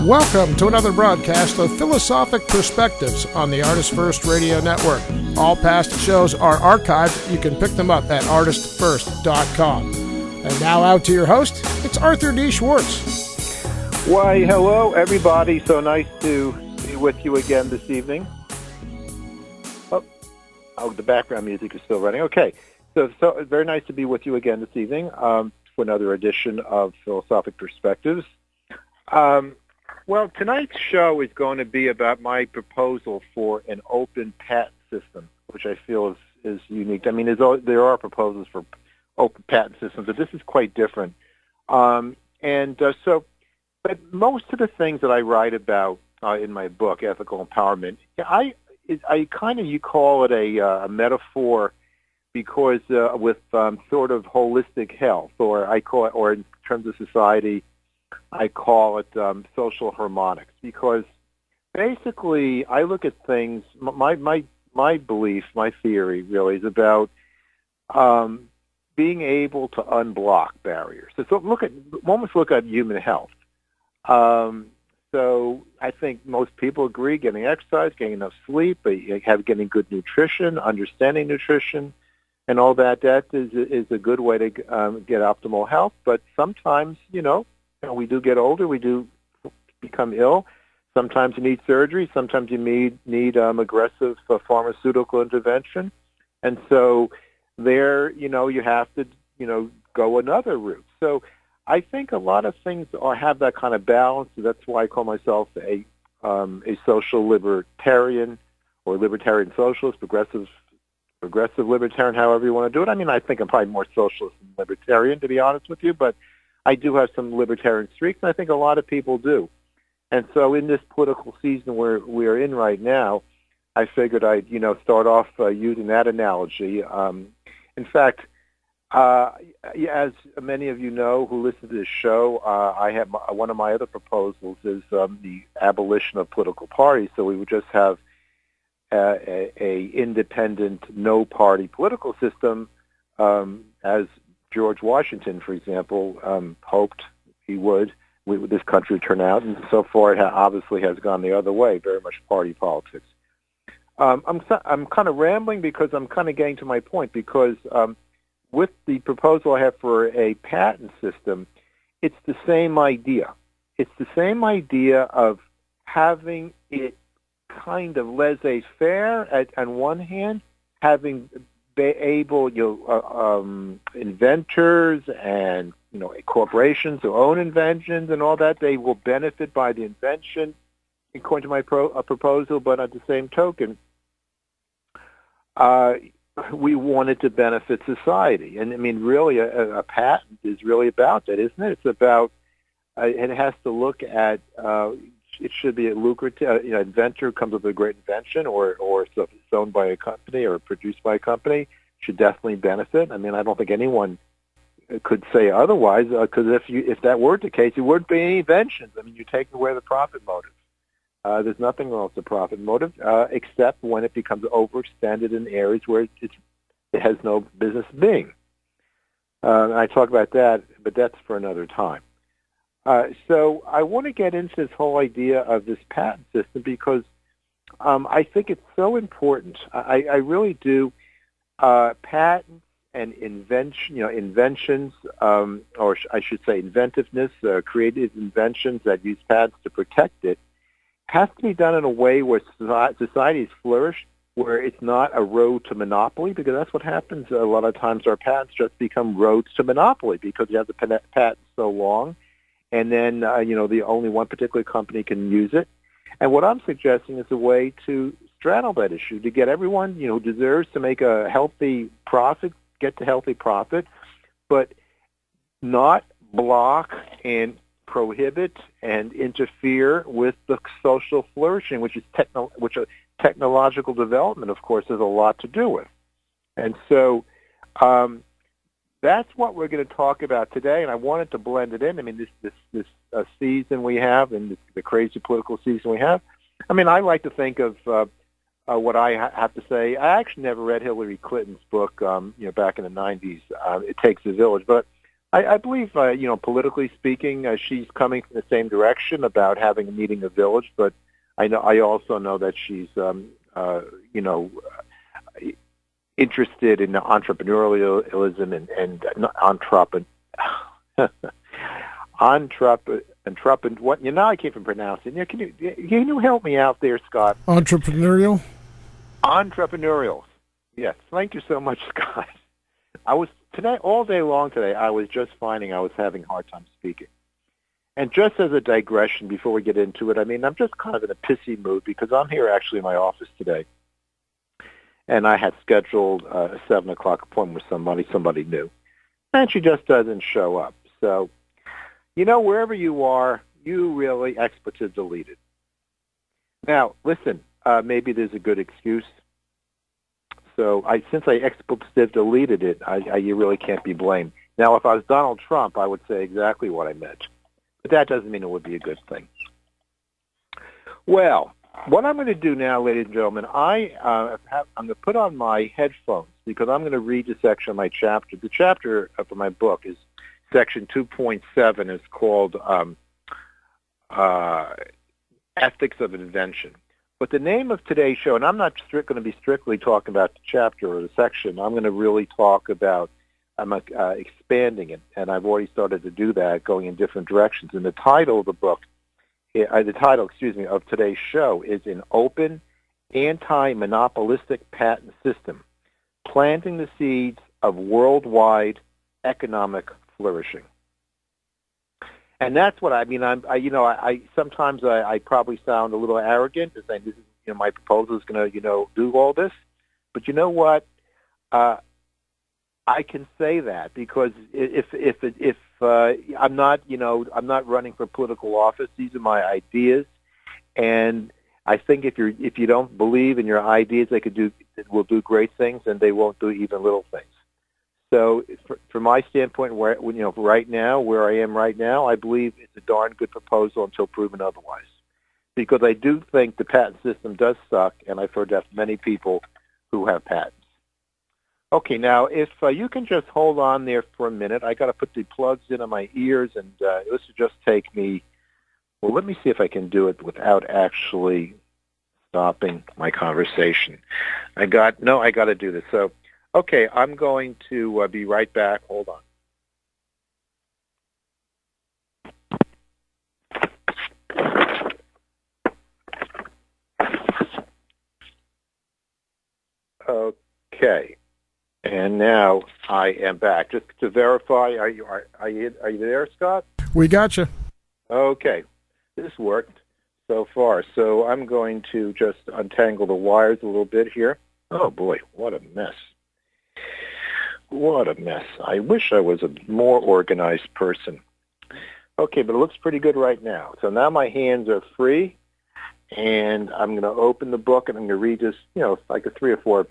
Welcome to another broadcast of Philosophic Perspectives on the ArtistFirst Radio Network. All past shows are archived. You can pick them up at ArtistFirst.com. And now out to your host, it's Arthur D. Schwartz. Why, hello, everybody. So nice to be with you again this evening. Oh, the background music is still running. Okay. So very nice to be with you again this evening for another edition of Philosophic Perspectives. Well, tonight's show is going to be about my proposal for an open patent system, which I feel is unique. I mean, there are proposals for open patent systems, but this is quite different. But most of the things that I write about in my book, Ethical Empowerment, you call it a metaphor because with sort of holistic health, or in terms of society, I call it social harmonics, because basically I look at things, my belief, my theory really is about being able to unblock barriers. So almost look at human health. So I think most people agree getting exercise, getting enough sleep, getting good nutrition, understanding nutrition, and all that is a good way to get optimal health. But sometimes, we do get older, we do become ill. Sometimes you need surgery. Sometimes you need aggressive pharmaceutical intervention. And so there, you have to, go another route. So I think a lot of things have that kind of balance. So that's why I call myself a social libertarian or libertarian socialist, progressive libertarian, however you want to do it. I mean, I think I'm probably more socialist than libertarian, to be honest with you, but I do have some libertarian streaks, and I think a lot of people do. And so in this political season where we are in right now, I figured I'd, start off using that analogy. In fact, as many of you know who listen to this show, I have one of my other proposals is the abolition of political parties. So we would just have a independent, no-party political system, as George Washington, for example, hoped he would. This country would turn out, and so far it obviously has gone the other way, very much party politics. I'm kind of rambling because I'm kind of getting to my point, because with the proposal I have for a patent system, it's the same idea. It's the same idea of having it kind of laissez-faire on one hand, having able, inventors and, corporations who own inventions and all that, they will benefit by the invention, according to my proposal, but at the same token, we want it to benefit society. And, I mean, really, a patent is really about that, isn't it? It's about, it has to look at, it should be a lucrative, inventor comes up with a great invention, or if it's owned by a company or produced by a company, should definitely benefit. I mean, I don't think anyone could say otherwise, because if that were the case, there wouldn't be any inventions. I mean, you take away the profit motive. There's nothing wrong with the profit motive, except when it becomes overextended in areas where it has no business being. And I talk about that, but that's for another time. So I want to get into this whole idea of this patent system because I think it's so important. I really do. Patents and inventions, or I should say inventiveness, creative inventions that use patents to protect it, has to be done in a way where societies flourish, where it's not a road to monopoly, because that's what happens a lot of times. Our patents just become roads to monopoly because you have the patent so long, and then, the only one particular company can use it. And what I'm suggesting is a way to straddle that issue, to get everyone, who deserves to make a healthy profit, get to healthy profit, but not block and prohibit and interfere with the social flourishing, which technological development, of course, has a lot to do with. And so that's what we're going to talk about today, and I wanted to blend it in. I mean, this season we have, and the crazy political season we have, I mean, I like to think of what I have to say. I actually never read Hillary Clinton's book, back in the 90s, It Takes a Village, but I believe, politically speaking, she's coming from the same direction about having a meeting of village, but I also know that she's, interested in entrepreneurialism and what, I can't even pronounce it. Can you help me out there, Scott? Entrepreneurial? Entrepreneurial. Yes. Thank you so much, Scott. All day long today, I was just finding I was having a hard time speaking. And just as a digression before we get into it, I'm just kind of in a pissy mood because I'm here actually in my office today. And I had scheduled a 7 o'clock appointment with somebody new. And she just doesn't show up. So, wherever you are, you really expletive deleted. Now, listen, maybe there's a good excuse. So since I expletive deleted it, you really can't be blamed. Now, if I was Donald Trump, I would say exactly what I meant. But that doesn't mean it would be a good thing. Well, what I'm going to do now, ladies and gentlemen, I'm going to put on my headphones because I'm going to read the section of my chapter. The chapter of my book is section 2.7. It's called Ethics of Invention. But the name of today's show, and I'm not going to be strictly talking about the chapter or the section. I'm going to really talk about expanding it, and I've already started to do that, going in different directions. And the title of the book, of today's show is An Open, Anti-Monopolistic Patent System, Planting the Seeds of Worldwide Economic Flourishing. And that's what I mean. I sometimes I probably sound a little arrogant to say this is, my proposal is going to, do all this. But you know what? I can say that because if I'm not, I'm not running for political office. These are my ideas, and I think if you don't believe in your ideas, will do great things, and they won't do even little things. So, from my standpoint, right now, where I am right now, I believe it's a darn good proposal until proven otherwise. Because I do think the patent system does suck, and I've heard that from many people who have patents. Okay, now, if you can just hold on there for a minute, I got to put the plugs in on my ears, and this will just take me. Well, let me see if I can do it without actually stopping my conversation. I got to do this. So. Okay, I'm going to be right back. Hold on. Okay, and now I am back. Just to verify, are you there, Scott? We got you. Okay, this worked so far. So I'm going to just untangle the wires a little bit here. Oh boy, what a mess. What a mess. I wish I was a more organized person. Okay, but it looks pretty good right now. So now my hands are free, and I'm going to open the book, and I'm going to read this, like a 3 or 4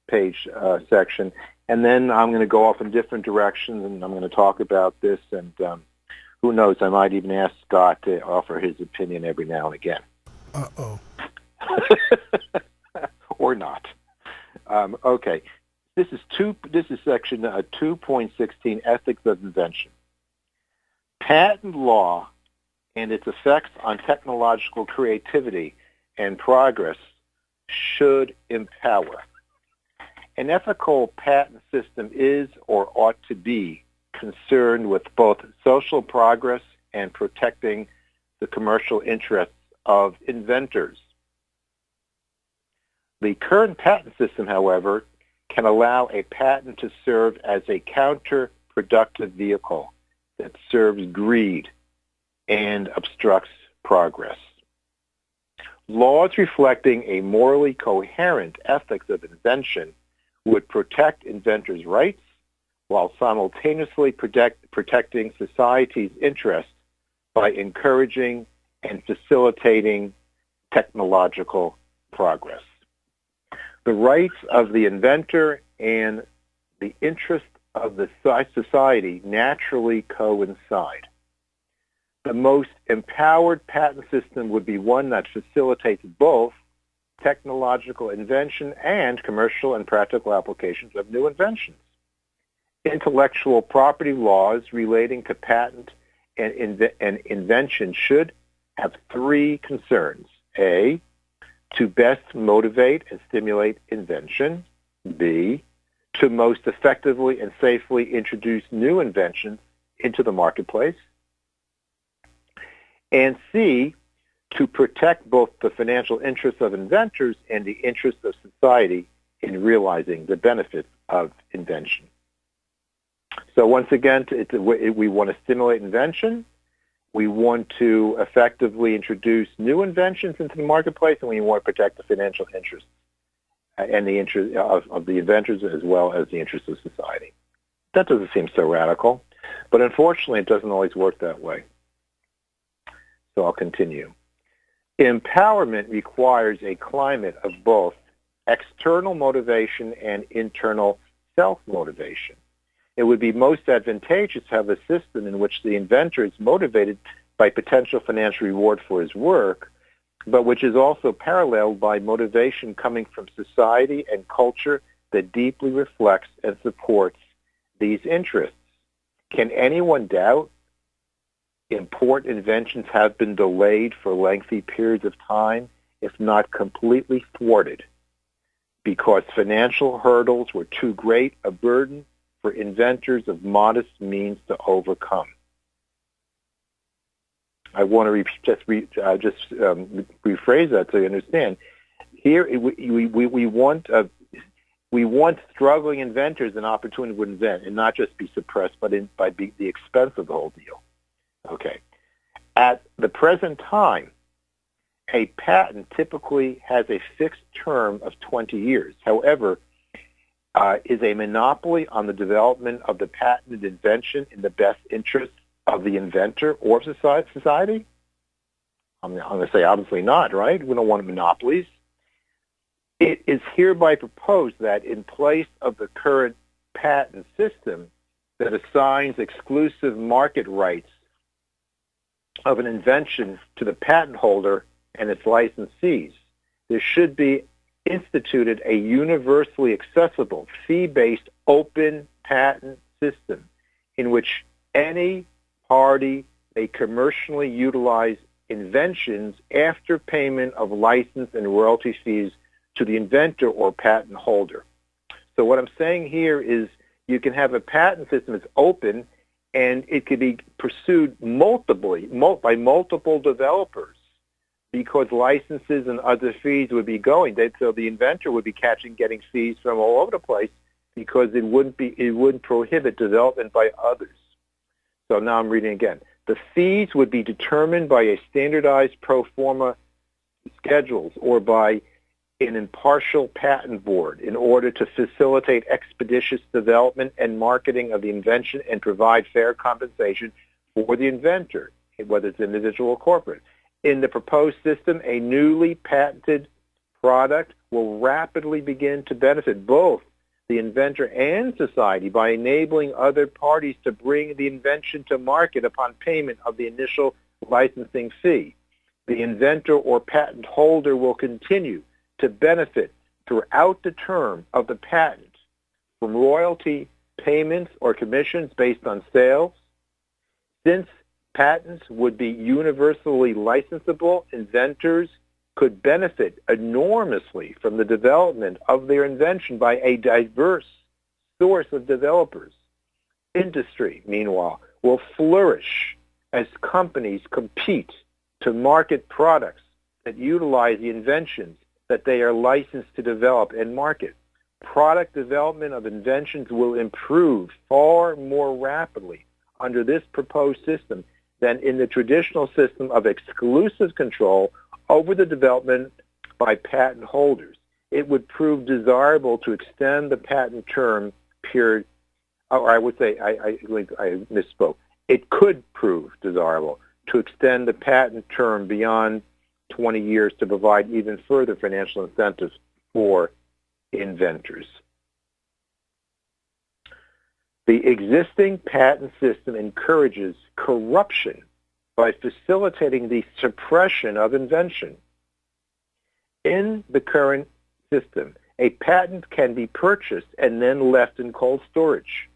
page section, and then I'm going to go off in different directions, and I'm going to talk about this, and who knows, I might even ask Scott to offer his opinion every now and again. Uh-oh. Or not. Okay. This is section 2.16, Ethics of Invention. Patent law and its effects on technological creativity and progress should empower. An ethical patent system is or ought to be concerned with both social progress and protecting the commercial interests of inventors. The current patent system, however, can allow a patent to serve as a counterproductive vehicle that serves greed and obstructs progress. Laws reflecting a morally coherent ethics of invention would protect inventors' rights while simultaneously protecting society's interests by encouraging and facilitating technological progress. The rights of the inventor and the interests of the society naturally coincide. The most empowered patent system would be one that facilitates both technological invention and commercial and practical applications of new inventions. intellectual property laws relating to patent and invention should have three concerns. A, to best motivate and stimulate invention. B, to most effectively and safely introduce new inventions into the marketplace. And C, to protect both the financial interests of inventors and the interests of society in realizing the benefits of invention. So once again, we want to stimulate invention, we want to effectively introduce new inventions into the marketplace, and we want to protect the financial interests and the interest of the inventors as well as the interests of society. That doesn't seem so radical, but unfortunately it doesn't always work that way. So I'll continue. Empowerment requires a climate of both external motivation and internal self-motivation. It would be most advantageous to have a system in which the inventor is motivated by potential financial reward for his work, but which is also paralleled by motivation coming from society and culture that deeply reflects and supports these interests. Can anyone doubt important inventions have been delayed for lengthy periods of time, if not completely thwarted, because financial hurdles were too great a burden for inventors of modest means to overcome? I want to rephrase that so you understand. Here, we want struggling inventors an opportunity to invent and not just be suppressed, but by the expense of the whole deal. Okay. At the present time, a patent typically has a fixed term of 20 years. However, is a monopoly on the development of the patented invention in the best interest of the inventor or society? I'm going to say obviously not, right? We don't want monopolies. It is hereby proposed that in place of the current patent system that assigns exclusive market rights of an invention to the patent holder and its licensees, there should be instituted a universally accessible, fee-based, open patent system in which any party may commercially utilize inventions after payment of license and royalty fees to the inventor or patent holder. So what I'm saying here is you can have a patent system that's open and it could be pursued by multiple developers because licenses and other fees would be going. So the inventor would be getting fees from all over the place because it wouldn't prohibit development by others. So now I'm reading again. The fees would be determined by a standardized pro forma schedules or by an impartial patent board in order to facilitate expeditious development and marketing of the invention and provide fair compensation for the inventor, whether it's individual or corporate. In the proposed system, a newly patented product will rapidly begin to benefit both the inventor and society by enabling other parties to bring the invention to market upon payment of the initial licensing fee. The inventor or patent holder will continue to benefit throughout the term of the patent from royalty payments or commissions based on sales. Since patents would be universally licensable, inventors could benefit enormously from the development of their invention by a diverse source of developers. Industry, meanwhile, will flourish as companies compete to market products that utilize the inventions that they are licensed to develop and market. Product development of inventions will improve far more rapidly under this proposed system than in the traditional system of exclusive control over the development by patent holders. It would prove desirable to extend the patent term period, or I would say, I misspoke. It could prove desirable to extend the patent term beyond 20 years to provide even further financial incentives for inventors. The existing patent system encourages corruption by facilitating the suppression of invention. In the current system, a patent can be purchased and then left in cold storage.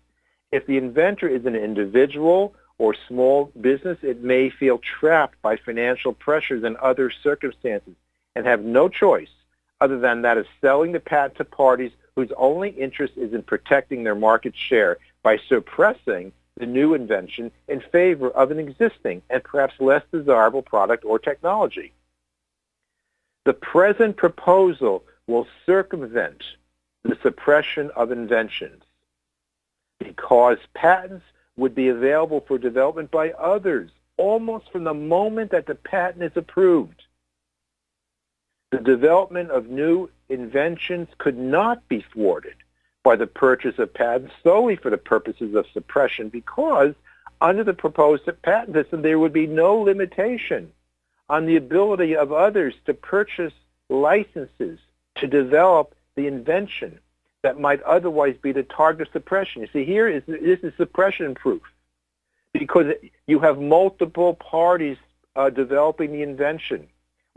If the inventor is an individual or small business, it may feel trapped by financial pressures and other circumstances and have no choice other than that of selling the patent to parties whose only interest is in protecting their market share by suppressing the new invention in favor of an existing and perhaps less desirable product or technology. The present proposal will circumvent the suppression of inventions because patents would be available for development by others almost from the moment that the patent is approved. The development of new inventions could not be thwarted by the purchase of patents solely for the purposes of suppression because under the proposed patent system there would be no limitation on the ability of others to purchase licenses to develop the invention that might otherwise be the target of suppression. You see, this is suppression proof because you have multiple parties developing the invention,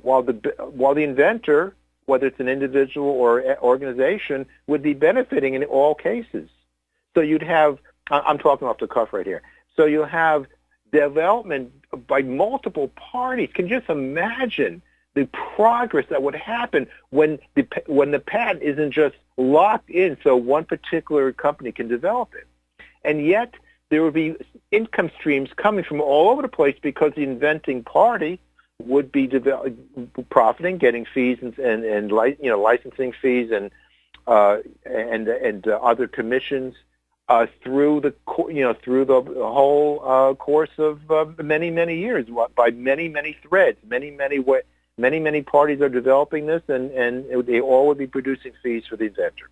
while the inventor, whether it's an individual or organization, would be benefiting in all cases. So you'd have, I'm talking off the cuff right here, so you'll have development by multiple parties. Can you just imagine the progress that would happen when the patent isn't just locked in so one particular company can develop it? And yet there would be income streams coming from all over the place because the inventing party would be profiting, getting fees and licensing fees and other commissions through the whole course of many years by many threads, many parties are developing this, and they all would be producing fees for the inventor.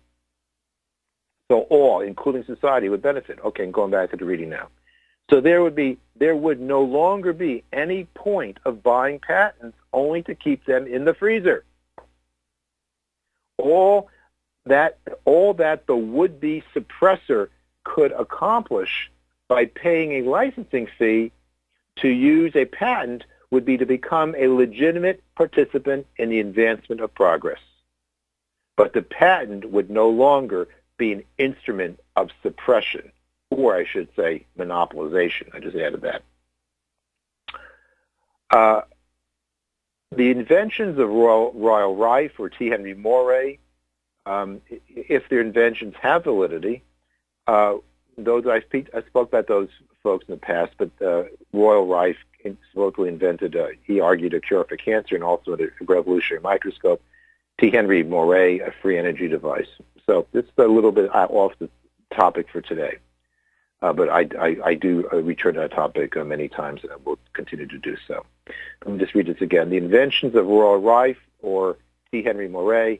So all, including society, would benefit. Okay, and going back to the reading now. So there would no longer be any point of buying patents only to keep them in the freezer. All that the would-be suppressor could accomplish by paying a licensing fee to use a patent would be to become a legitimate participant in the advancement of progress. But the patent would no longer be an instrument of suppression, or I should say monopolization. I just added that. The inventions of Royal Rife or T. Henry Moray, if their inventions have validity, those I spoke about those folks in the past, but Royal Rife supposedly invented, he argued, a cure for cancer and also a revolutionary microscope. T. Henry Moray, a free energy device. So this is a little bit off the topic for today. But I do return to that topic many times, and I will continue to do so. Let me just read this again. The inventions of Royal Rife or T. Henry Moray,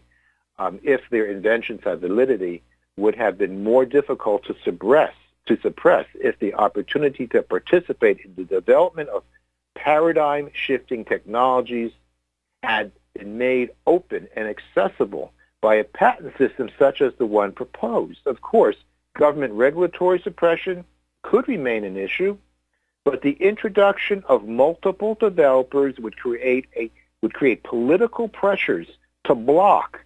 if their inventions have validity, would have been more difficult to suppress if the opportunity to participate in the development of paradigm-shifting technologies had been made open and accessible by a patent system such as the one proposed. Of course, government regulatory suppression could remain an issue, but the introduction of multiple developers would create political pressures to block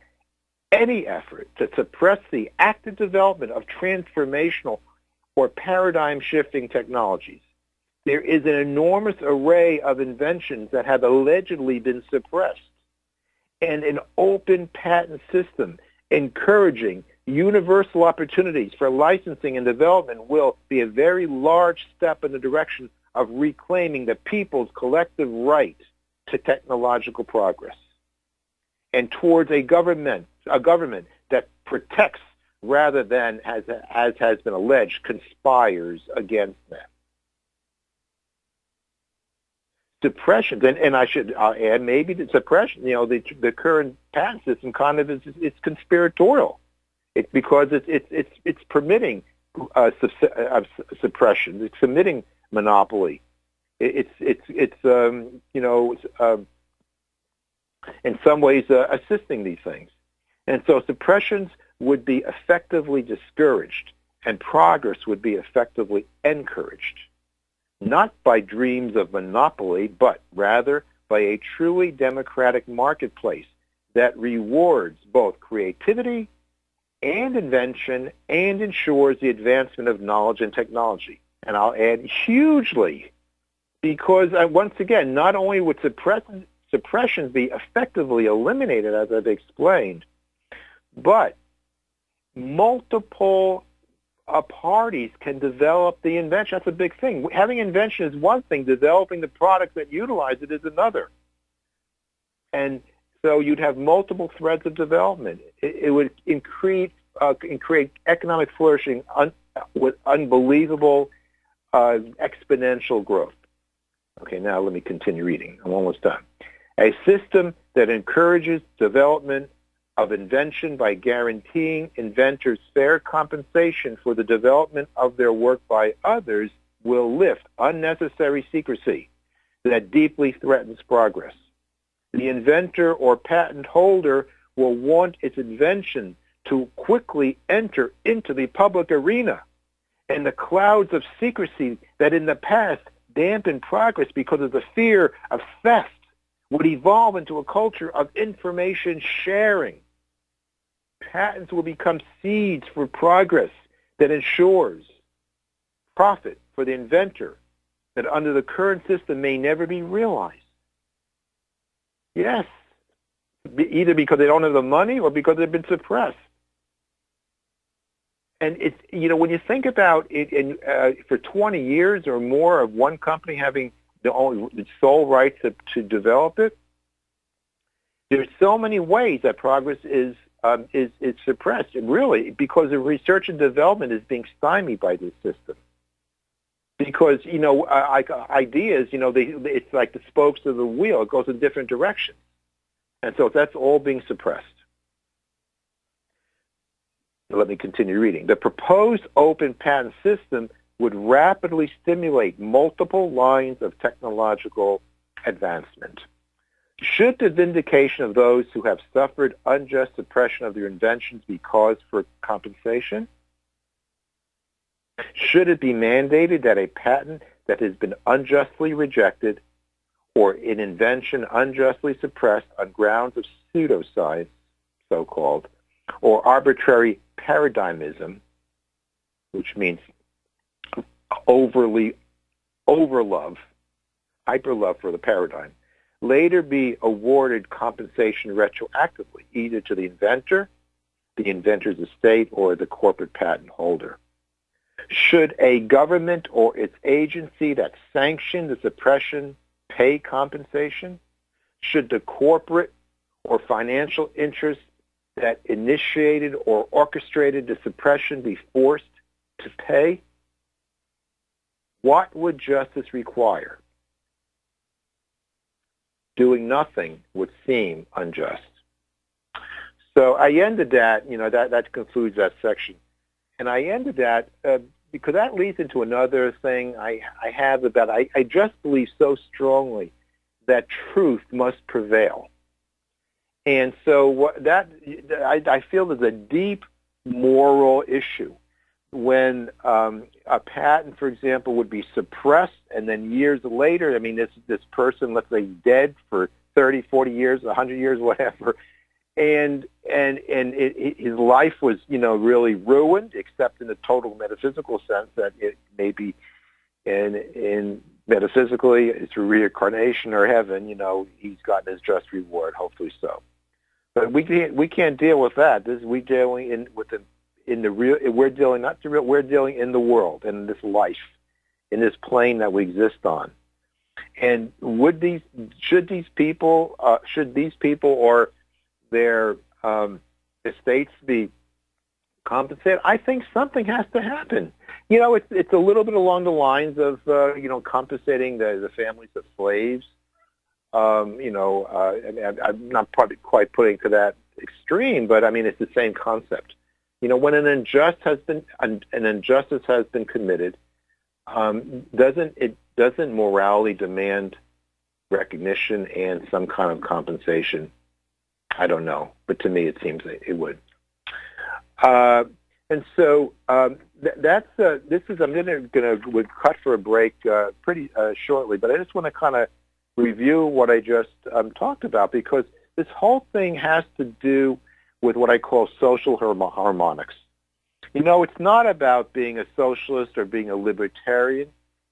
any effort to suppress the active development of transformational or paradigm-shifting technologies. There is an enormous array of inventions that have allegedly been suppressed, and an open patent system encouraging universal opportunities for licensing and development will be a very large step in the direction of reclaiming the people's collective right to technological progress and towards a government that protects rather than, as has been alleged, conspires against them. Suppression, and I should add maybe the suppression. The current patent system kind of it's conspiratorial. It's because it's permitting suppression. It's permitting monopoly. It's in some ways assisting these things, and so suppressions would be effectively discouraged, and progress would be effectively encouraged. Not by dreams of monopoly, but rather by a truly democratic marketplace that rewards both creativity and invention and ensures the advancement of knowledge and technology. And I'll add hugely, because once again, not only would suppressions be effectively eliminated, as I've explained, but multiple parties can develop the invention. That's a big thing. Having invention is one thing. Developing the products that utilize it is another. And so you'd have multiple threads of development. It would create economic flourishing with unbelievable exponential growth. Okay, now let me continue reading. I'm almost done. A system that encourages development of invention by guaranteeing inventors fair compensation for the development of their work by others will lift unnecessary secrecy that deeply threatens progress. The inventor or patent holder will want its invention to quickly enter into the public arena, and the clouds of secrecy that in the past dampened progress because of the fear of theft would evolve into a culture of information sharing. Patents will become seeds for progress that ensures profit for the inventor that under the current system may never be realized. Yes, either because they don't have the money or because they've been suppressed. And it's, when you think about it, for 20 years or more of one company having the sole right to develop it, there's so many ways that progress is suppressed, really, because the research and development is being stymied by this system. Because, ideas, it's like the spokes of the wheel. It goes in different directions. And so that's all being suppressed. Let me continue reading. The proposed open patent system would rapidly stimulate multiple lines of technological advancement. Should the vindication of those who have suffered unjust suppression of their inventions be cause for compensation? Should it be mandated that a patent that has been unjustly rejected or an invention unjustly suppressed on grounds of pseudoscience, so-called, or arbitrary paradigmism, which means hyperlove for the paradigm, later be awarded compensation retroactively, either to the inventor, the inventor's estate, or the corporate patent holder? Should a government or its agency that sanctioned the suppression pay compensation? Should the corporate or financial interests that initiated or orchestrated the suppression be forced to pay? What would justice require? Doing nothing would seem unjust. So I ended that, that concludes that section. And I ended that because that leads into another thing I have about, I just believe so strongly that truth must prevail. And so I feel there's a deep moral issue when a patent, for example, would be suppressed, and then years later, this person, let's say, dead for 30, 40 years, 100 years, whatever, and his life was, really ruined, except in the total metaphysical sense that it may be in metaphysically through reincarnation or heaven, he's gotten his just reward, hopefully so. But we can't deal with that. We're dealing in the world, in this life, in this plane that we exist on. And should these people or their estates be compensated? I think something has to happen. It's a little bit along the lines of compensating the families of slaves. I'm not probably quite putting to that extreme, but it's the same concept. When an injustice has been committed, doesn't morality demand recognition and some kind of compensation? I don't know, but to me it seems it would. And so that's this is. I'm going to cut for a break pretty shortly, but I just want to kind of review what I just talked about, because this whole thing has to do with what I call social harmonics. You know, it's not about being a socialist or being a libertarian,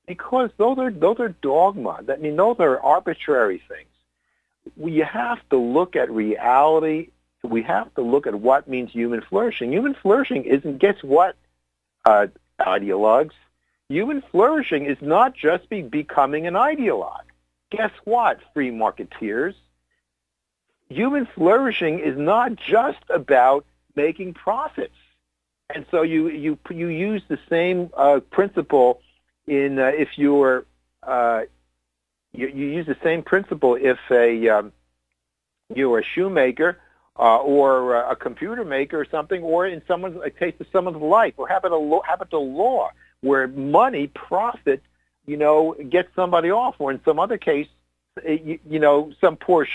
because those are dogma. I mean, those are arbitrary things. We have to look at reality. We have to look at what means human flourishing. Human flourishing isn't, guess what, ideologues? Human flourishing is not just becoming an ideologue. Guess what, free marketeers? Human flourishing is not just about making profits. And so you use the same principle in if you're you use the same principle if you're a shoemaker or a computer maker or something, or in a case of someone's life, or how about the law, where money, profit, gets somebody off, or in some other case, some poor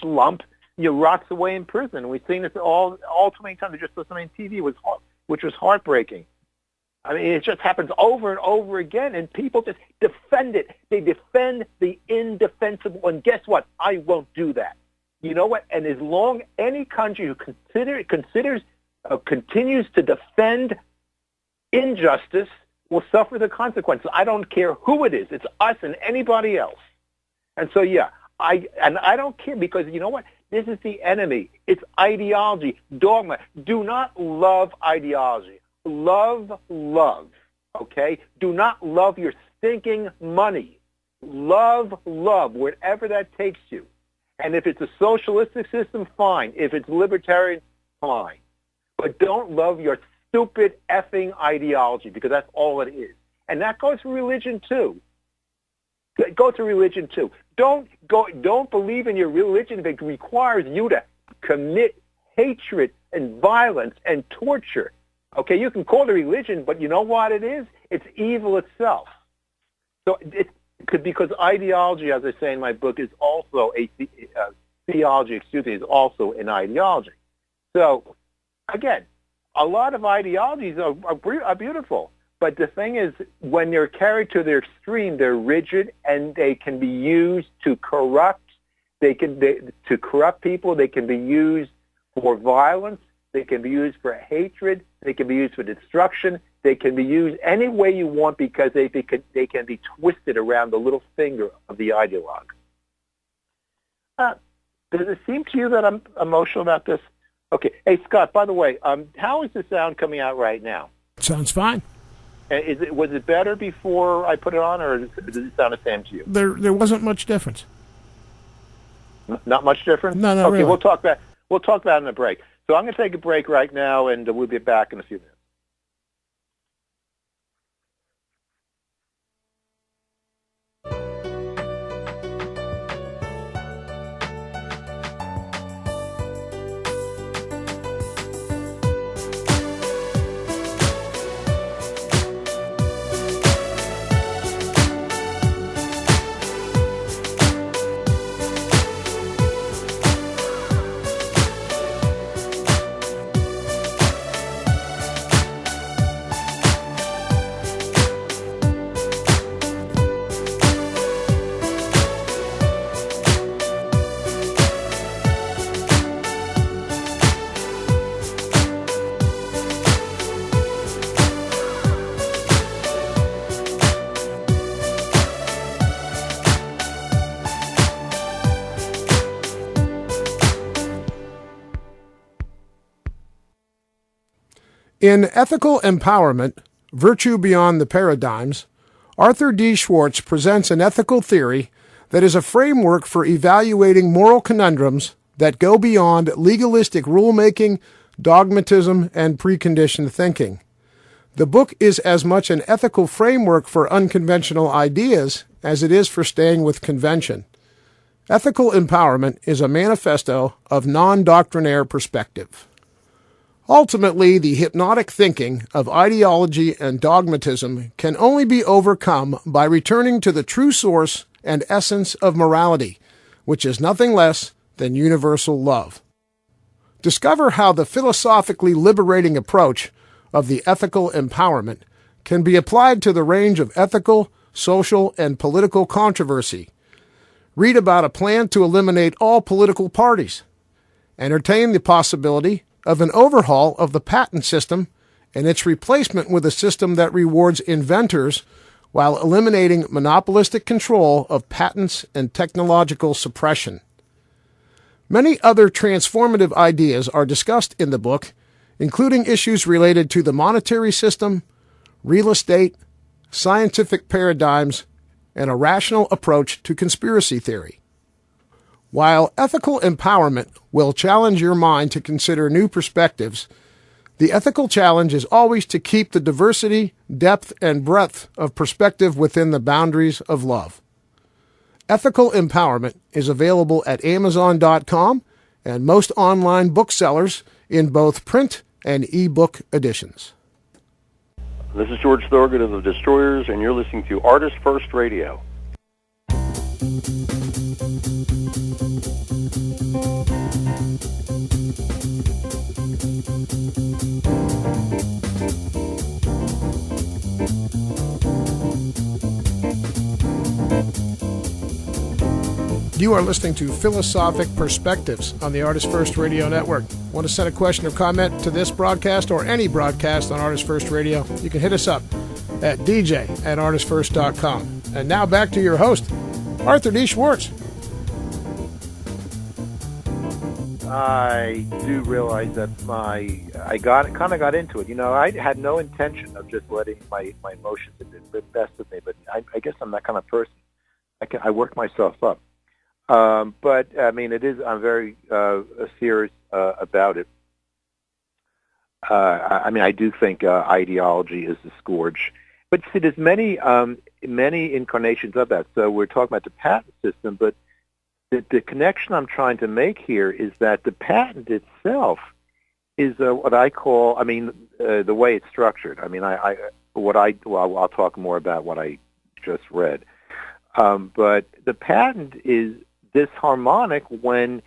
schlump rots away in prison. We've seen this all too many times. I just saw something on TV which was heartbreaking. I mean, it just happens over and over again, and people just defend it. They defend the indefensible, and guess what? I won't do that. You know what? And as long any country who continues to defend injustice will suffer the consequences. I don't care who it is. It's us and anybody else. And so, yeah, I don't care, because you know what? This is the enemy. It's ideology, dogma. Do not love ideology. Love love, okay? Do not love your stinking money. Love love, wherever that takes you. And if it's a socialistic system, fine. If it's libertarian, fine. But don't love your stupid effing ideology, because that's all it is. And that goes for religion too. Go to religion too. Don't believe in your religion if it requires you to commit hatred and violence and torture. Okay, you can call it a religion, but you know what it is? It's evil itself. So because ideology, as I say in my book, is also theology, is also an ideology. So, again, a lot of ideologies are beautiful, but the thing is, when they're carried to their extreme, they're rigid, and they can be used to corrupt. To corrupt people. They can be used for violence. They can be used for hatred. They can be used for destruction. They can be used any way you want, because they can be twisted around the little finger of the ideologue. Does it seem to you that I'm emotional about this? Okay. Hey, Scott, by the way, how is the sound coming out right now? Sounds fine. Was it better before I put it on, or does it sound the same to you? There wasn't much difference. Not much difference? No, okay, really. We'll talk about it in a break. So I'm going to take a break right now, and we'll be back in a few minutes. In Ethical Empowerment, Virtue Beyond the Paradigms, Arthur D. Schwartz presents an ethical theory that is a framework for evaluating moral conundrums that go beyond legalistic rulemaking, dogmatism, and preconditioned thinking. The book is as much an ethical framework for unconventional ideas as it is for staying with convention. Ethical Empowerment is a manifesto of non-doctrinaire perspective. Ultimately, the hypnotic thinking of ideology and dogmatism can only be overcome by returning to the true source and essence of morality, which is nothing less than universal love. Discover how the philosophically liberating approach of the ethical empowerment can be applied to the range of ethical, social, and political controversy. Read about a plan to eliminate all political parties. Entertain the possibility of an overhaul of the patent system and its replacement with a system that rewards inventors while eliminating monopolistic control of patents and technological suppression. Many other transformative ideas are discussed in the book, including issues related to the monetary system, real estate, scientific paradigms, and a rational approach to conspiracy theory. While ethical empowerment will challenge your mind to consider new perspectives, the ethical challenge is always to keep the diversity, depth, and breadth of perspective within the boundaries of love. Ethical Empowerment is available at Amazon.com and most online booksellers in both print and e-book editions. This is George Thorogood of the Destroyers, and you're listening to ArtistFirst Radio. You are listening to Philosophic Perspectives on the ArtistFirst Radio Network. Want to send a question or comment to this broadcast or any broadcast on ArtistFirst Radio? You can hit us up at dj@artistfirst.com. And now back to your host, Arthur D. Schwartz. I do realize that I got into it. You know, I had no intention of just letting my emotions best with me, but I guess I'm that kind of person. I work myself up. But I mean, I'm very serious about it. I mean, I do think ideology is the scourge. But see, there's many incarnations of that. So we're talking about the patent system, but the connection I'm trying to make here is that the patent itself is what I call, I mean, the way it's structured. I mean, I'll talk more about what I just read. But the patent is disharmonic when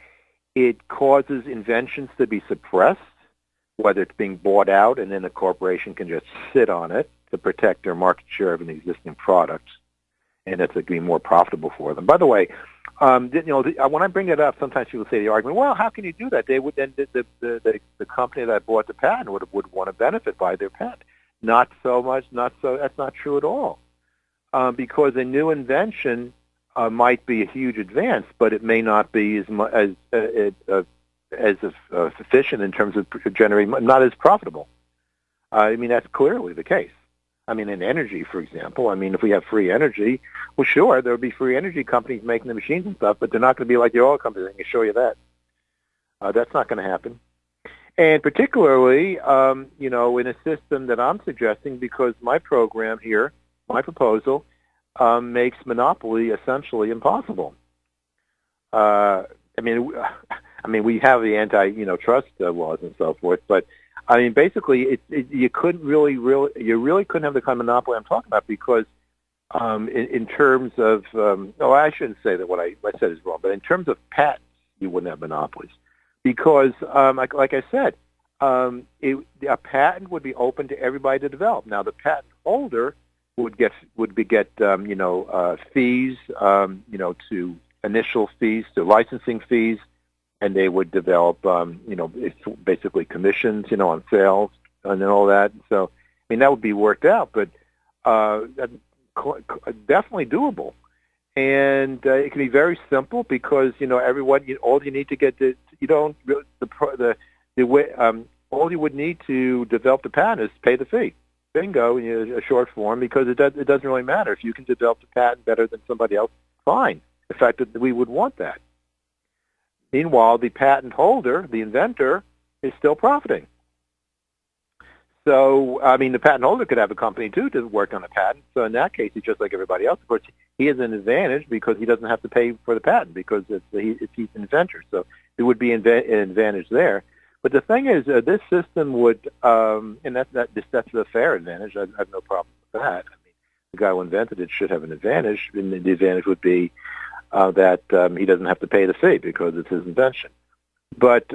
it causes inventions to be suppressed, whether it's being bought out and then the corporation can just sit on it to protect their market share of an existing product, and it's going to be more profitable for them. By the way, when I bring it up, sometimes people say the argument, well, how can you do that? They would then the company that bought the patent would want to benefit by their patent. Not so much. That's not true at all, because a new invention might be a huge advance, but it may not be as efficient in terms of generating, not as profitable. I mean, that's clearly the case. I mean, in energy, for example, I mean, if we have free energy, well, sure, there will be free energy companies making the machines and stuff, but they're not going to be like the oil companies. I can show you that. That's not going to happen. And particularly, in a system that I'm suggesting, because my program here, my proposal, makes monopoly essentially impossible. I mean, we have the anti-trust laws and so forth, but I mean, basically, you really couldn't have the kind of monopoly I'm talking about, because in terms of, I shouldn't say that what I said is wrong, but in terms of patents, you wouldn't have monopolies, because like I said, a patent would be open to everybody to develop. Now, the patent holder would get fees, to initial fees, to licensing fees, and they would develop, basically commissions, on sales and all that. So, I mean, that would be worked out, but definitely doable. And it can be very simple, because all you need to get all you would need to develop the patent is pay the fee. Bingo, a short form, because it doesn't really matter. If you can develop the patent better than somebody else, fine. In fact, we would want that. Meanwhile, the patent holder, the inventor, is still profiting. So, I mean, the patent holder could have a company, too, to work on a patent. So in that case, he's just like everybody else. Of course, he has an advantage because he doesn't have to pay for the patent, because he's an inventor. So there would be an advantage there. But the thing is, this system would, and that's a fair advantage. I have no problem with that. I mean, the guy who invented it should have an advantage, and the advantage would be that he doesn't have to pay the fee because it's his invention. But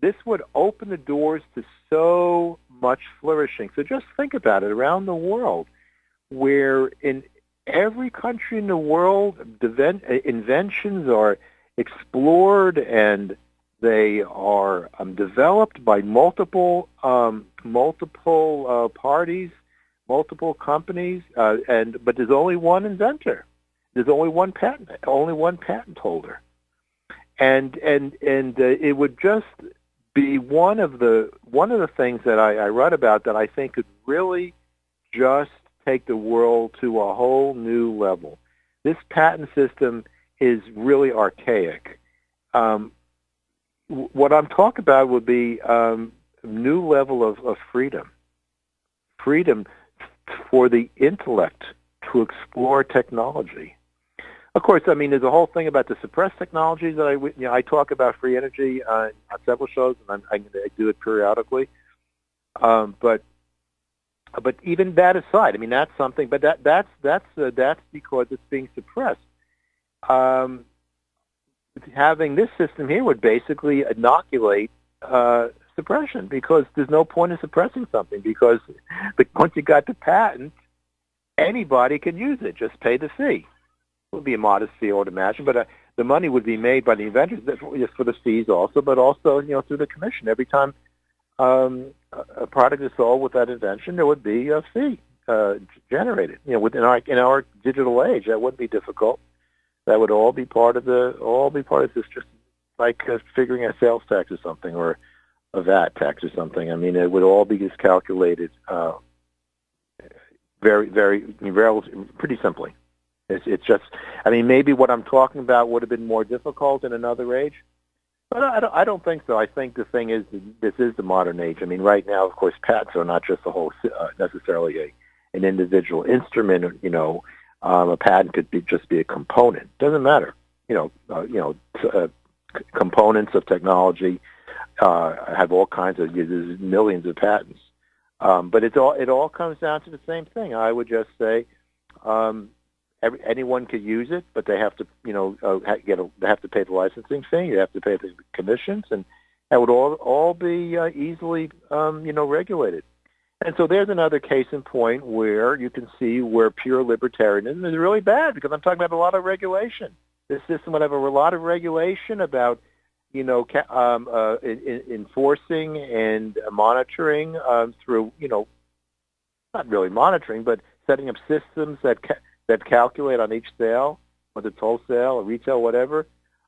this would open the doors to so much flourishing. So just think about it. Around the world, where in every country in the world, inventions are explored and They are developed by multiple parties, multiple companies, but there's only one inventor. There's only one patent holder, and it would just be one of the things that I write about that I think could really just take the world to a whole new level. This patent system is really archaic. What I'm talking about would be a new level of freedom for the intellect to explore technology. Of course, I mean, there's a whole thing about the suppressed technologies that I talk about free energy on several shows, and I do it periodically. But even that aside, I mean, that's something. But that's because it's being suppressed. Having this system here would basically inoculate suppression, because there's no point in suppressing something, because once you got the patent, anybody can use it. Just pay the fee. It would be a modest fee, I would imagine, but the money would be made by the inventors just for the fees also, but also through the commission. Every time a product is sold with that invention, there would be a fee generated. Within in our digital age, that wouldn't be difficult. That would all be part of this, just like figuring a sales tax or something, or a VAT tax or something. I mean, it would all be just calculated pretty simply. It's just, I mean, maybe what I'm talking about would have been more difficult in another age, but I don't think so. I think the thing is, this is the modern age. I mean, right now, of course, patents are not just a whole necessarily an individual instrument. A patent could just be a component. Doesn't matter. Components of technology have all kinds of, there's millions of patents, but it all comes down to the same thing. I would just say. Anyone could use it, but they have to, they have to pay the licensing fee. You have to pay the commissions, and that would all be easily, regulated. And so there's another case in point where you can see where pure libertarianism is really bad, because I'm talking about a lot of regulation. This system would have a lot of regulation about, enforcing and monitoring through, not really monitoring, but setting up systems that calculate on each sale, whether it's wholesale or retail, whatever,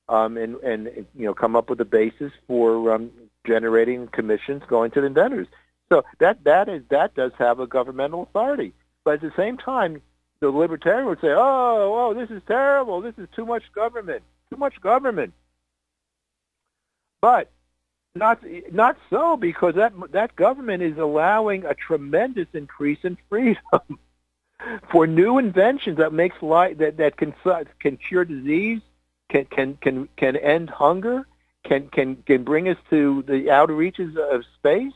and come up with a basis for generating commissions going to the vendors. So that does have a governmental authority. But at the same time, the libertarian would say, "Oh, this is terrible. This is too much government. Too much government." But not so, because that government is allowing a tremendous increase in freedom for new inventions that makes life that can cure disease, can end hunger, can bring us to the outer reaches of space,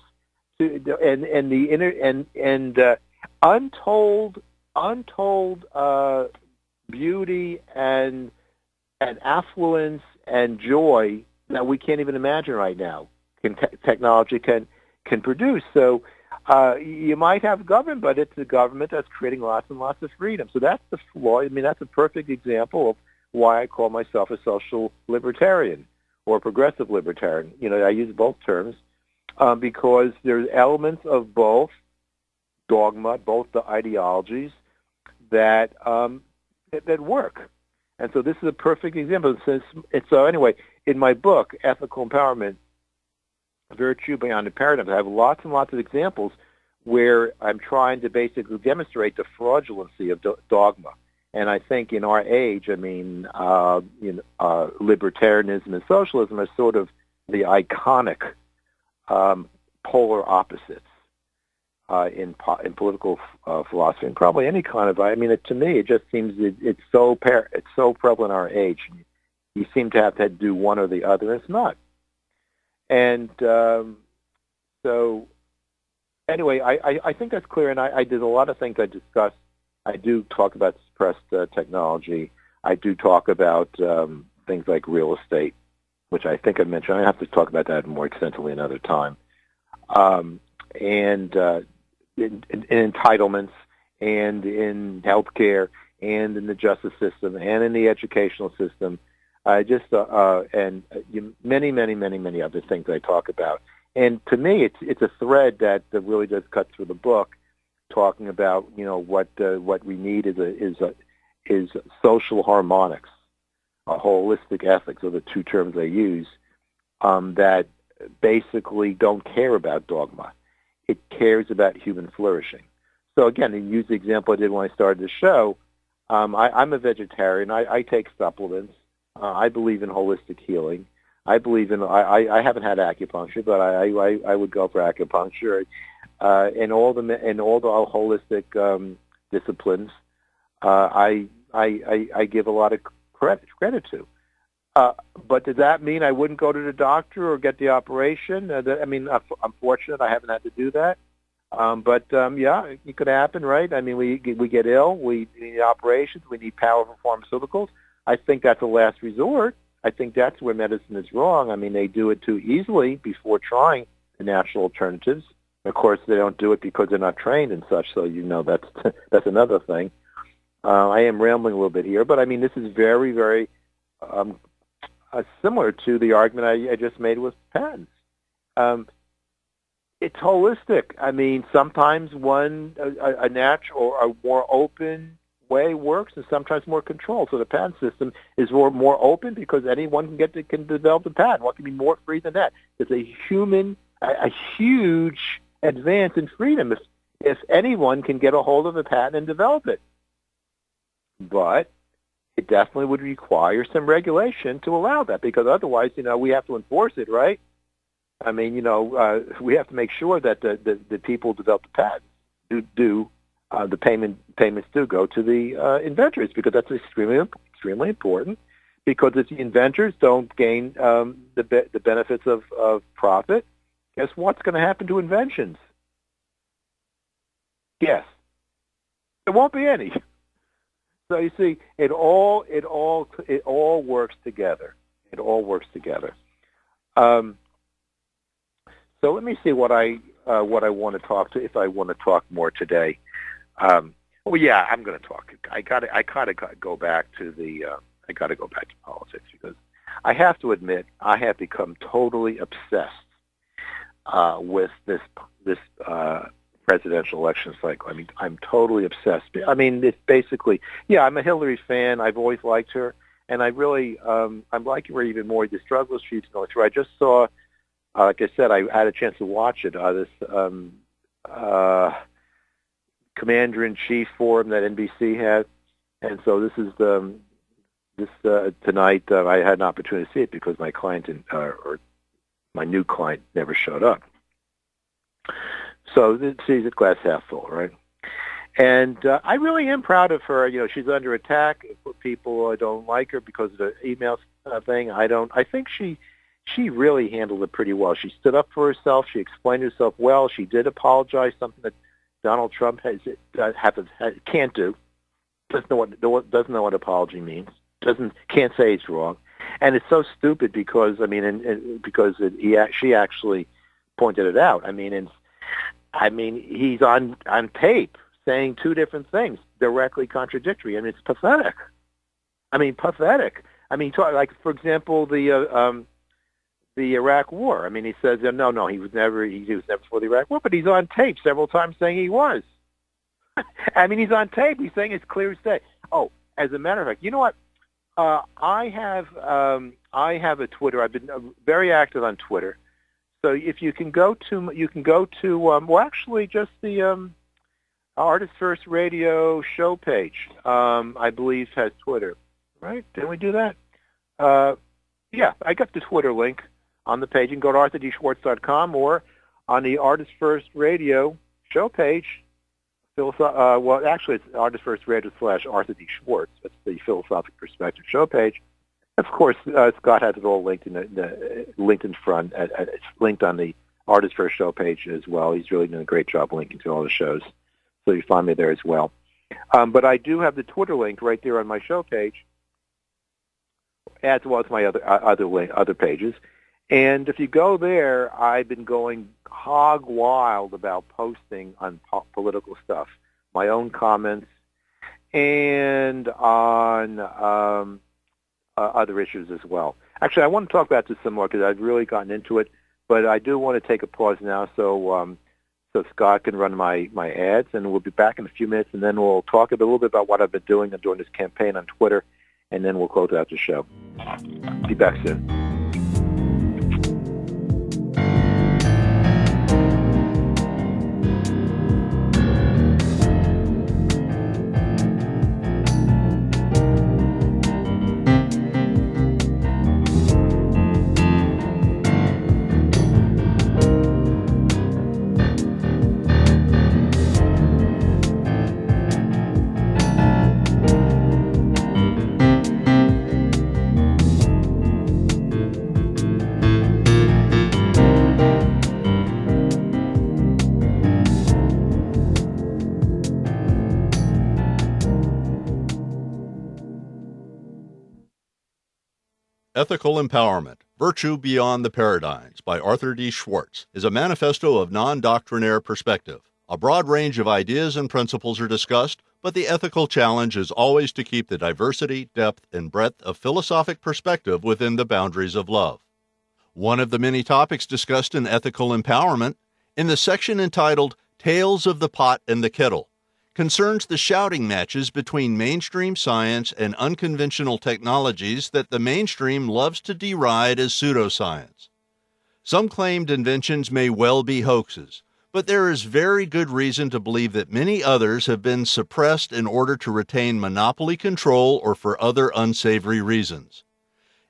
and the inner and untold beauty and affluence and joy that we can't even imagine right now. Technology can produce. So you might have government, but it's a government that's creating lots and lots of freedom. So that's the flaw. I mean, that's a perfect example of why I call myself a social libertarian or a progressive libertarian. I use both terms because there's elements of both dogma, both the ideologies that work. And so this is a perfect example. So anyway, in my book, Ethical Empowerment, Virtue Beyond the Paradigm, I have lots and lots of examples where I'm trying to basically demonstrate the fraudulency of dogma. And I think in our age, I mean, libertarianism and socialism are sort of the iconic polar opposites in political philosophy, and probably any kind of. I mean, to me, it just seems it's so prevalent in our age. You seem to have to do one or the other, and it's not. And so, anyway, I think that's clear, and I did a lot of things I discussed. I do talk about suppressed technology. I do talk about things like real estate, which I think I mentioned. I have to talk about that more extensively another time. And in entitlements, and in healthcare, and in the justice system, and in the educational system. Many, many, many, many other things I talk about. And to me, it's a thread that really does cut through the book, talking about what we need is social harmonics, a holistic ethics are the two terms I use, that basically don't care about dogma. It cares about human flourishing. So again, to use the example I did when I started the show, I'm a vegetarian. I take supplements. I believe in holistic healing. I believe in. I haven't had acupuncture, but I would go for acupuncture, and all the holistic disciplines. I give a lot of credit to. But does that mean I wouldn't go to the doctor or get the operation? I'm fortunate I haven't had to do that. Yeah, it could happen, right? I mean, we get ill, we need operations, we need powerful pharmaceuticals. I think that's a last resort. I think that's where medicine is wrong. I mean, they do it too easily before trying the natural alternatives. Of course, they don't do it because they're not trained and such, so that's another thing. I am rambling a little bit here, but I mean, this is very, very similar to the argument I just made with patents. It's holistic. I mean, sometimes a natural or a more open way works, and sometimes more controlled. So the patent system is more open because anyone can develop the patent. What can be more free than that? It's a huge advance in freedom if anyone can get a hold of a patent and develop it. But it definitely would require some regulation to allow that, because otherwise, we have to enforce it, right? I mean, we have to make sure that the people who develop the patents do the payments do go to the inventors, because that's extremely important. Because if the inventors don't gain the benefits of profit, guess what's going to happen to inventions? Yes, there won't be any. So you see, it all works together. It all works together. So let me see what I want to talk to. If I want to talk more today, I'm going to talk. I got to go back to politics, because I have to admit I have become totally obsessed with this presidential election cycle. I mean, I'm totally obsessed. I mean, it's basically, I'm a Hillary fan. I've always liked her, and I really I'm liking her even more. The struggles she's going through. I just saw. Like I said, I had a chance to watch it. This Commander-in-Chief forum that NBC had, and so this is tonight. I had an opportunity to see it because my client or my new client never showed up. So this is glass half full, right? And I really am proud of her. She's under attack. People don't like her because of the email thing. I think she really handled it pretty well. She stood up for herself. She explained herself well. She did apologize, something that Donald Trump can't do. Doesn't know what apology means. Can't say it's wrong, and it's so stupid because she actually pointed it out. He's on tape saying two different things, directly contradictory, and it's pathetic. Pathetic. For example, the Iraq War. He says no, he was never for the Iraq War, but he's on tape several times saying he was. He's on tape. He's saying it's clear as day. Oh, as a matter of fact, you know what? I have a Twitter. I've been very active on Twitter. So if you can go to just the ArtistFirst Radio show page. I believe has Twitter, right? Didn't we do that? I got the Twitter link on the page. You can go to arthurdschwartz.com or on the ArtistFirst Radio show page. Actually, it's ArtistFirst Radio / Arthur D. Schwartz. That's the Philosophic Perspectives show page. Of course, Scott has it all linked linked in front. It's linked on the ArtistFirst show page as well. He's really done a great job linking to all the shows, so you find me there as well. But I do have the Twitter link right there on my show page, as well as my other pages. And if you go there, I've been going hog wild about posting on political stuff, my own comments, and on other issues as well. Actually, I want to talk about this some more because I've really gotten into it, but I do want to take a pause now so Scott can run my ads, and we'll be back in a few minutes, and then we'll talk a little bit about what I've been doing and during this campaign on Twitter, and then we'll close out the show. Be back soon. Ethical Empowerment, Virtue Beyond the Paradigms by Arthur D. Schwartz is a manifesto of non-doctrinaire perspective. A broad range of ideas and principles are discussed, but the ethical challenge is always to keep the diversity, depth, and breadth of philosophic perspective within the boundaries of love. One of the many topics discussed in Ethical Empowerment, in the section entitled Tales of the Pot and the Kettle, concerns the shouting matches between mainstream science and unconventional technologies that the mainstream loves to deride as pseudoscience. Some claimed inventions may well be hoaxes, but there is very good reason to believe that many others have been suppressed in order to retain monopoly control or for other unsavory reasons.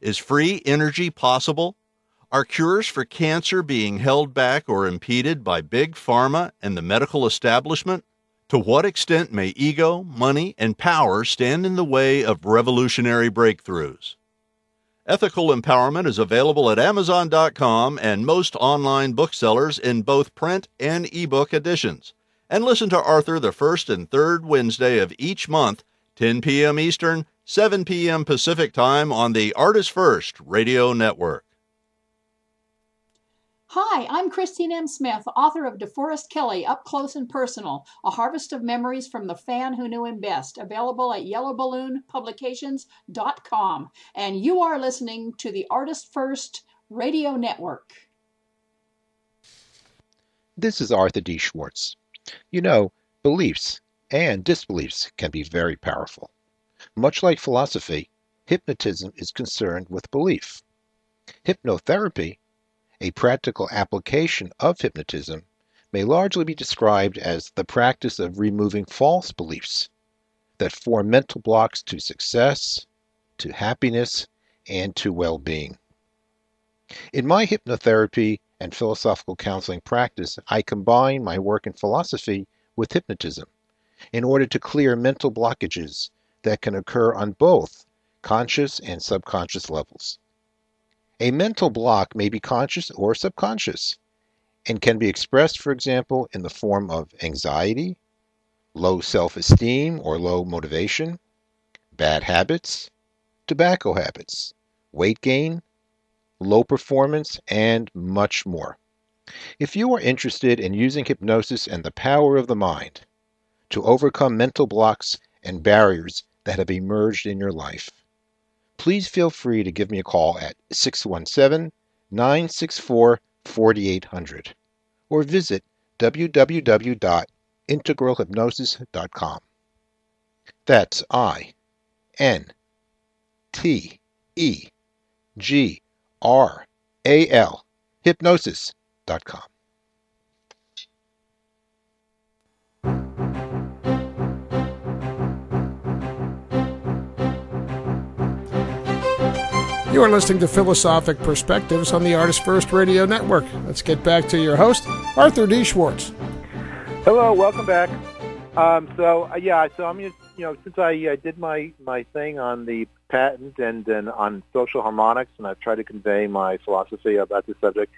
Is free energy possible? Are cures for cancer being held back or impeded by big pharma and the medical establishment? To what extent may ego, money, and power stand in the way of revolutionary breakthroughs? Ethical Empowerment is available at Amazon.com and most online booksellers in both print and ebook editions. And listen to Arthur the first and third Wednesday of each month, 10 p.m. Eastern, 7 p.m. Pacific Time on the ArtistFirst Radio Network. Hi, I'm Christine M. Smith, author of DeForest Kelley, Up Close and Personal, A Harvest of Memories from the Fan Who Knew Him Best, available at yellowballoonpublications.com. And you are listening to the ArtistFirst Radio Network. This is Arthur D. Schwartz. You know, beliefs and disbeliefs can be very powerful. Much like philosophy, hypnotism is concerned with belief. Hypnotherapy, a practical application of hypnotism, may largely be described as the practice of removing false beliefs that form mental blocks to success, to happiness, and to well-being. In my hypnotherapy and philosophical counseling practice, I combine my work in philosophy with hypnotism in order to clear mental blockages that can occur on both conscious and subconscious levels. A mental block may be conscious or subconscious and can be expressed, for example, in the form of anxiety, low self-esteem or low motivation, bad habits, tobacco habits, weight gain, low performance, and much more. If you are interested in using hypnosis and the power of the mind to overcome mental blocks and barriers that have emerged in your life, please feel free to give me a call at 617-964-4800 or visit www.integralhypnosis.com. That's INTEGRAL hypnosis.com. You are listening to Philosophic Perspectives on the ArtistFirst Radio Network. Let's get back to your host, Arthur D. Schwartz. Hello, welcome back. So I'm just, since I did my thing on the patent and then on social harmonics, and I've tried to convey my philosophy about the subject,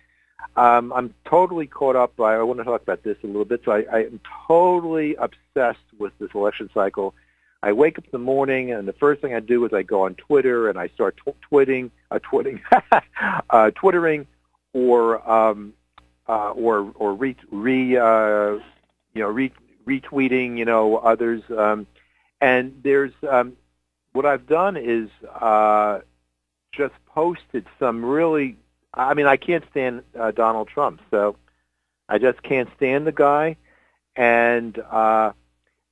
I'm totally caught up by, I want to talk about this a little bit, so I am totally obsessed with this election cycle. I wake up in the morning, and the first thing I do is I go on Twitter and I start twittering, or retweeting, others. And there's what I've done is just posted some really, I mean, I can't stand Donald Trump, so I just can't stand the guy. And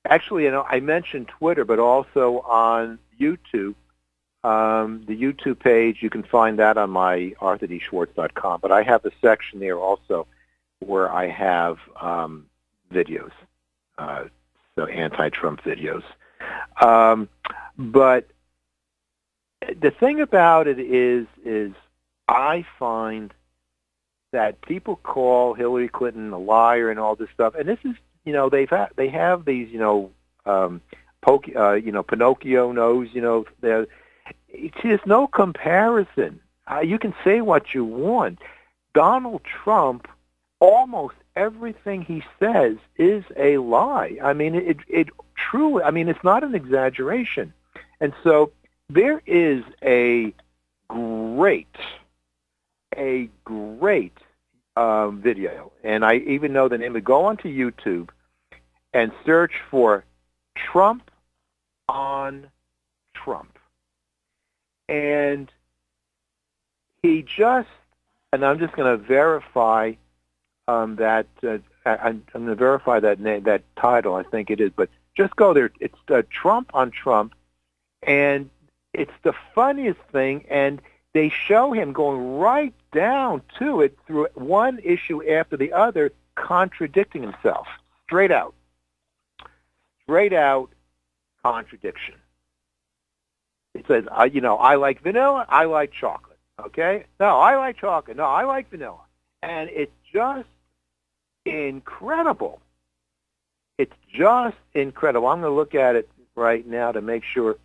actually, I mentioned Twitter, but also on YouTube, the YouTube page, you can find that on my arthurdschwartz.com. But I have a section there also where I have videos, so anti-Trump videos. But the thing about it is I find that people call Hillary Clinton a liar and all this stuff, and this is, they have these, Pinocchio nose, there's no comparison. You can say what you want. Donald Trump, almost everything he says is a lie. I mean, it truly, it's not an exaggeration. And so there is a great video, and I even know the name. Go onto YouTube and search for Trump on Trump. And he just, and I'm just going to verify that, I'm going to verify that name, that title, I think it is, but just go there. It's Trump on Trump, and it's the funniest thing, and they show him going right down to it through one issue after the other, contradicting himself. Straight out contradiction. It says, I like vanilla, I like chocolate. Okay? No, I like chocolate. No, I like vanilla. And it's just incredible. It's just incredible. I'm going to look at it right now to make sure.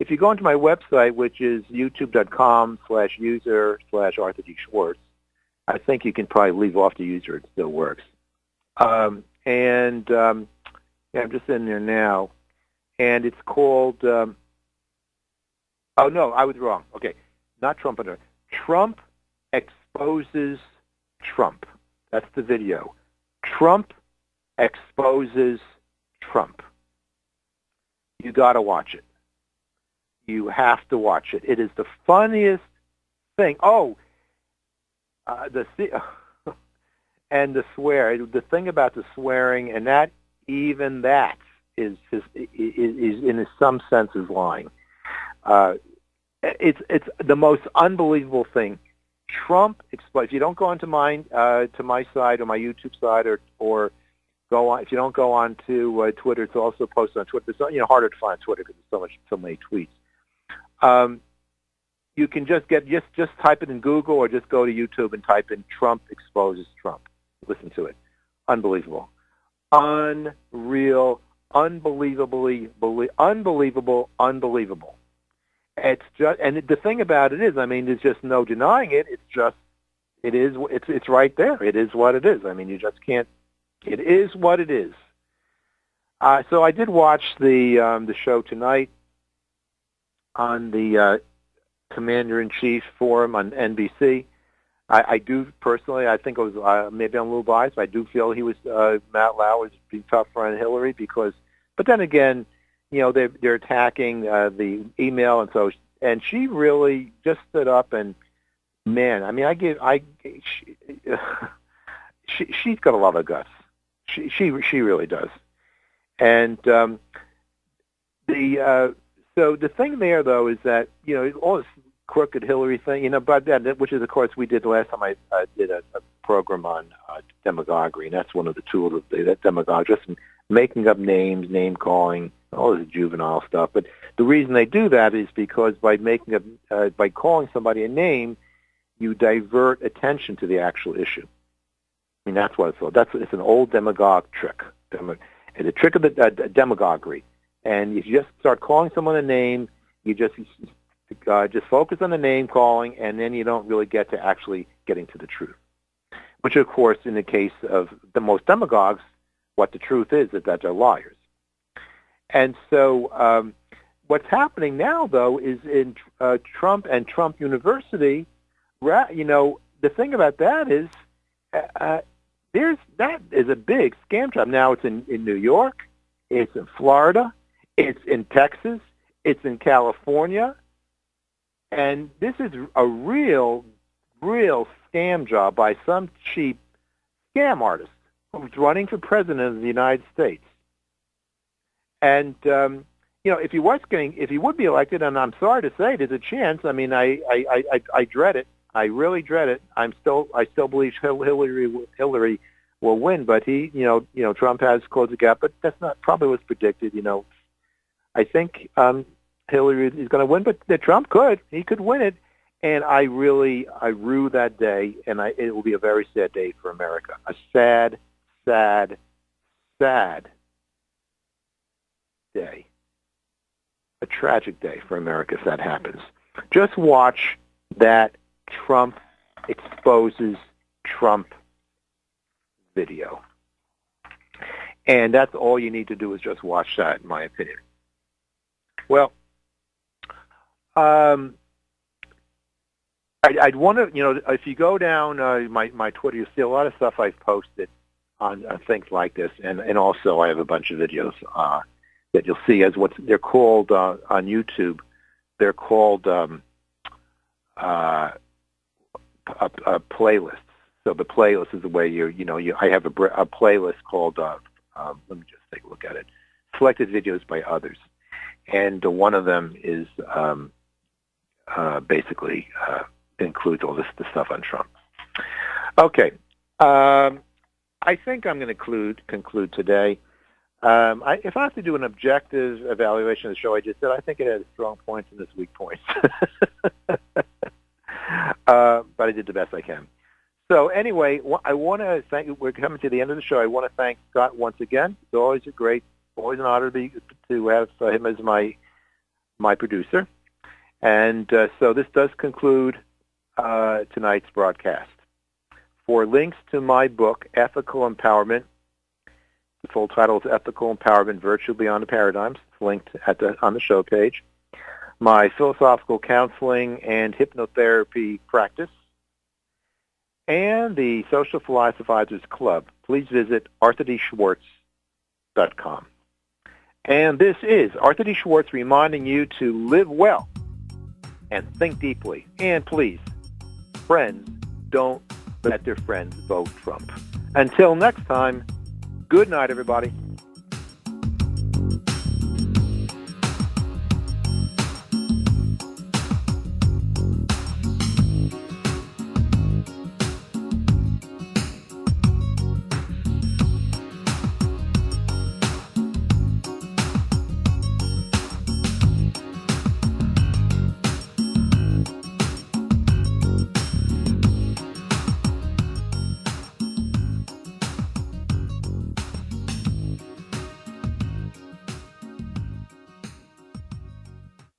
If you go into my website, which is youtube.com/user/ArthurDSchwartz, I think you can probably leave off the user. It still works. I'm just in there now. And it's called, oh, no, I was wrong. Okay, not Trump. Trump exposes Trump. That's the video. Trump exposes Trump. You got to watch it. You have to watch it. It is the funniest thing. Oh, and the swear. The thing about the swearing, and that even that is in some sense is lying. It's the most unbelievable thing. Trump explodes. If you don't go onto mine, to my site or my YouTube site, or go on. If you don't go on to Twitter, it's also posted on Twitter. It's harder to find Twitter because there's so many tweets. You can just type it in Google, or just go to YouTube and type in Trump exposes Trump. Listen to it. Unbelievable. Unreal. Unbelievable. It's just, and the thing about it is, there's just no denying it. It's right there. It is what it is. You just can't. It is what it is. So I did watch the show tonight on the Commander-in-Chief Forum on NBC. I do personally, I think it was, maybe I'm a little biased, but I do feel Matt Lauer was being tougher on Hillary but then again, they're attacking the email, and she really just stood up and, man, she's got a lot of guts. She really does. And so the thing there, though, is that, all this crooked Hillary thing, but that, which is, of course, we did the last time I did a program on demagoguery, and that's one of the tools of that demagogue, just making up names, name calling, all this juvenile stuff. But the reason they do that is because by calling somebody a name, you divert attention to the actual issue. That's what it's for. It's an old demagogue trick. It's a trick of the demagoguery. And if you just start calling someone a name, you just focus on the name calling, and then you don't really get to actually getting to the truth. Which, of course, in the case of the most demagogues, what the truth is that they're liars. And so what's happening now, though, is in Trump and Trump University, the thing about that is that is a big scam job. Now it's in New York, it's in Florida, it's in Texas, it's in California. And this is a real scam job by some cheap scam artist who's running for president of the United States. And if he would be elected, and I'm sorry to say, there's a chance. I mean, I dread it. I really dread it. I still believe Hillary will win, but Trump has closed the gap. But that's not probably what's predicted. I think Hillary is going to win, but Trump could win it. And I rue that day, and it will be a very sad day for America. A sad, sad, sad day. A tragic day for America if that happens. Just watch that Trump exposes Trump video. And that's all you need to do is just watch that, in my opinion. Well, I'd want to, if you go down my Twitter, you'll see a lot of stuff I've posted on things like this, and also I have a bunch of videos that you'll see as they're called on YouTube. They're called playlists. So the playlist is the way I have a playlist called. Let me just take a look at it. Selected videos by others, and one of them is basically. Includes all the stuff on Trump. Okay. I think I'm going to conclude today. If I have to do an objective evaluation of the show I just did, I think it had strong points and its weak points. But I did the best I can. So anyway, I want to thank you. We're coming to the end of the show. I want to thank Scott once again. It's always an honor to have him as my producer. And so this does conclude tonight's broadcast. For links to my book, Ethical Empowerment, the full title is Ethical Empowerment, Virtue Beyond the Paradigms. It's linked on the show page. My philosophical counseling and hypnotherapy practice, and the Social Philosophizers Club. Please visit arthurdschwartz.com. And this is Arthur D. Schwartz reminding you to live well and think deeply. And please, friends don't let their friends vote Trump. Until next time, good night, everybody.